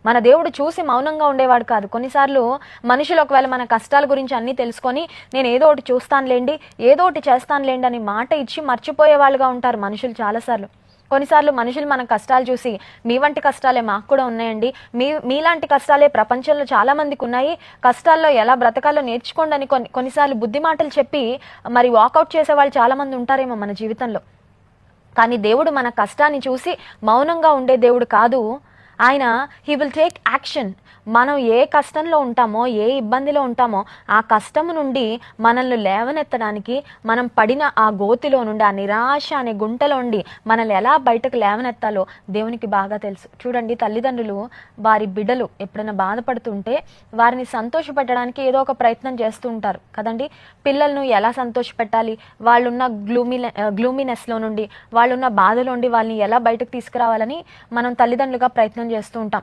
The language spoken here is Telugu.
మన దేవుడు చూసి మౌనంగా ఉండేవాడు కాదు. కొన్నిసార్లు మనుషులు ఒకవేళ మన కష్టాల గురించి అన్నీ తెలుసుకొని నేను ఏదో ఒకటి చూస్తానులేండి, ఏదో ఒకటి చేస్తానులేండి అని మాట ఇచ్చి మర్చిపోయే వాళ్ళుగా ఉంటారు మనుషులు చాలాసార్లు. కొన్నిసార్లు మనుషులు మన కష్టాలు చూసి మీ వంటి కష్టాలే మాకు కూడా ఉన్నాయండి, మీలాంటి కష్టాలే ప్రపంచంలో చాలా మందికి ఉన్నాయి, కష్టాల్లో ఎలా బ్రతకాలో నేర్చుకోండి అని కొన్నిసార్లు బుద్ధి మాటలు చెప్పి మరి వాకౌట్ చేసే వాళ్ళు చాలా మంది ఉంటారేమో మన జీవితంలో. కానీ దేవుడు మన కష్టాన్ని చూసి మౌనంగా ఉండే దేవుడు కాదు. ఆయన హీ విల్ టేక్ యాక్షన్. మనం ఏ కష్టంలో ఉంటామో, ఏ ఇబ్బందిలో ఉంటామో ఆ కష్టము నుండి మనల్ని లేవనెత్తడానికి, మనం పడిన ఆ గోతిలో నుండి, ఆ నిరాశ అనే గుంటలో నుండి మనల్ని ఎలా బయటకు లేవనెత్తాలో దేవునికి బాగా తెలుసు. చూడండి, తల్లిదండ్రులు వారి బిడ్డలు ఎప్పుడైనా బాధపడుతుంటే వారిని సంతోషపెట్టడానికి ఏదో ఒక ప్రయత్నం చేస్తూ ఉంటారు కదండి. పిల్లలను ఎలా సంతోషపెట్టాలి, వాళ్ళున్న గ్లూమినెస్లో నుండి, వాళ్ళున్న బాధలో నుండి వాళ్ళని ఎలా బయటకు తీసుకురావాలని మనం తల్లిదండ్రులుగా ప్రయత్నం చేస్తూ ఉంటాం.